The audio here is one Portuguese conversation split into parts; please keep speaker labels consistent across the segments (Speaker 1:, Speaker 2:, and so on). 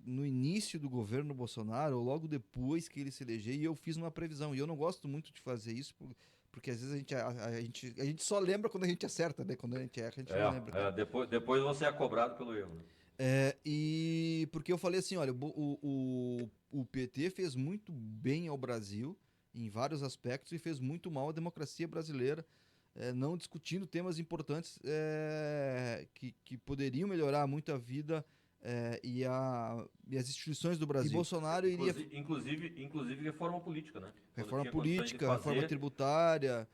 Speaker 1: no início do governo Bolsonaro, ou logo depois que ele se elegeu, e eu fiz uma previsão. E eu não gosto muito de fazer isso, porque às vezes a gente só lembra quando a gente acerta, né? Quando a gente erra, a gente não lembra, cara.
Speaker 2: Depois você é cobrado pelo erro, né?
Speaker 1: E porque eu falei assim, olha, o PT fez muito bem ao Brasil em vários aspectos e fez muito mal à democracia brasileira, não discutindo temas importantes que poderiam melhorar muito a vida e as instituições do Brasil. E Bolsonaro iria
Speaker 2: Inclusive reforma política, né? Quando
Speaker 1: reforma
Speaker 2: tinha condições de
Speaker 1: política, reforma
Speaker 2: fazer.
Speaker 1: tributária,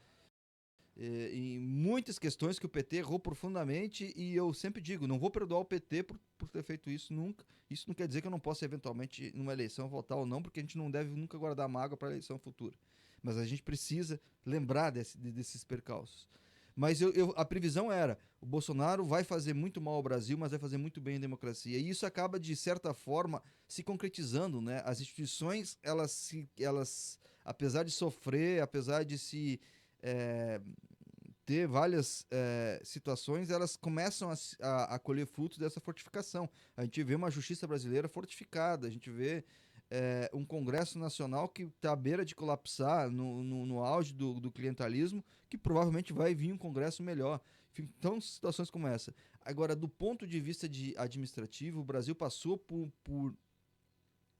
Speaker 1: em muitas questões que o PT errou profundamente, e eu sempre digo, não vou perdoar o PT por ter feito isso nunca. Isso não quer dizer que eu não possa eventualmente, numa eleição, votar ou não, porque a gente não deve nunca guardar mágoa para a eleição futura. Mas a gente precisa lembrar desses percalços. Mas a previsão era, o Bolsonaro vai fazer muito mal ao Brasil, mas vai fazer muito bem à democracia. E isso acaba, de certa forma, se concretizando, né? As instituições, elas apesar de sofrer, apesar de se é, ter várias situações, elas começam a colher frutos dessa fortificação. A gente vê uma justiça brasileira fortificada, a gente vê um Congresso Nacional que está à beira de colapsar no auge do clientelismo, que provavelmente vai vir um Congresso melhor. Enfim, então, situações como essa. Agora, do ponto de vista administrativo, o Brasil passou por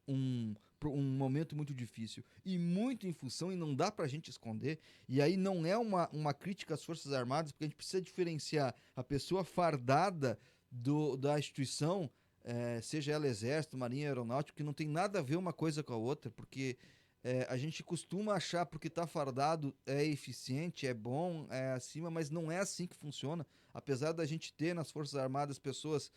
Speaker 1: um momento muito difícil e muito em função, e não dá pra gente esconder, e aí não é uma crítica às Forças Armadas, porque a gente precisa diferenciar a pessoa fardada da instituição, seja ela Exército, Marinha, Aeronáutica, que não tem nada a ver uma coisa com a outra, porque a gente costuma achar porque tá fardado é eficiente, é bom, é acima, mas não é assim que funciona. Apesar da gente ter nas Forças Armadas pessoas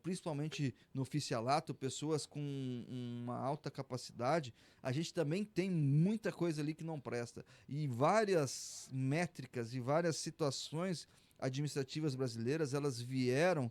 Speaker 1: principalmente no oficialato, pessoas com uma alta capacidade, a gente também tem muita coisa ali que não presta. E várias métricas e várias situações administrativas brasileiras, elas vieram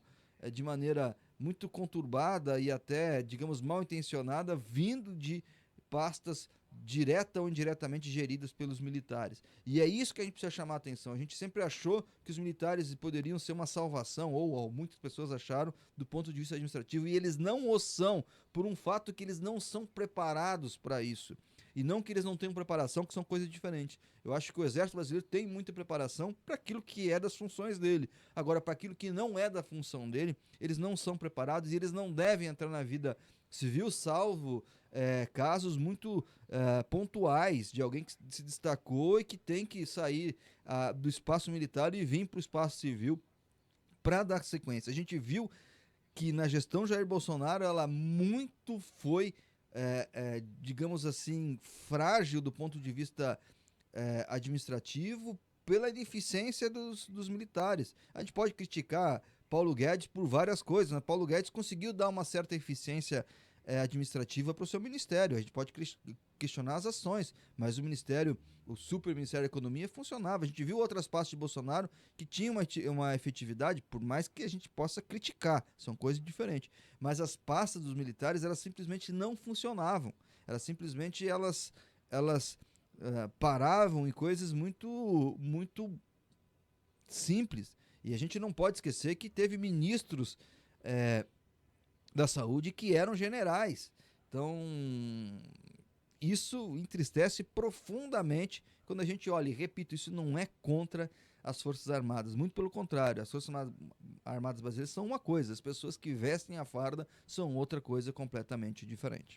Speaker 1: de maneira muito conturbada e até, digamos, mal intencionada, vindo de pastas direta ou indiretamente geridas pelos militares. E é isso que a gente precisa chamar a atenção. A gente sempre achou que os militares poderiam ser uma salvação, ou muitas pessoas acharam, do ponto de vista administrativo, e eles não o são, por um fato que eles não são preparados para isso. E não que eles não tenham preparação, que são coisas diferentes. Eu acho que o Exército Brasileiro tem muita preparação para aquilo que é das funções dele. Agora, para aquilo que não é da função dele, eles não são preparados e eles não devem entrar na vida civil, salvo casos muito pontuais de alguém que se destacou e que tem que sair do espaço militar e vir para o espaço civil para dar sequência. A gente viu que na gestão Jair Bolsonaro ela muito foi, digamos assim, frágil do ponto de vista administrativo pela ineficiência dos militares. A gente pode criticar Paulo Guedes por várias coisas, mas Paulo Guedes conseguiu dar uma certa eficiência administrativa para o seu ministério. A gente pode questionar as ações, mas o ministério, o super ministério da economia funcionava. A gente viu outras pastas de Bolsonaro que tinham uma efetividade, por mais que a gente possa criticar, são coisas diferentes. Mas as pastas dos militares, elas simplesmente não funcionavam. Elas paravam em coisas muito simples. E a gente não pode esquecer que teve ministros da saúde que eram generais. Então, isso entristece profundamente quando a gente olha, e repito, isso não é contra as Forças Armadas, muito pelo contrário, as Forças Armadas brasileiras são uma coisa, as pessoas que vestem a farda são outra coisa completamente diferente.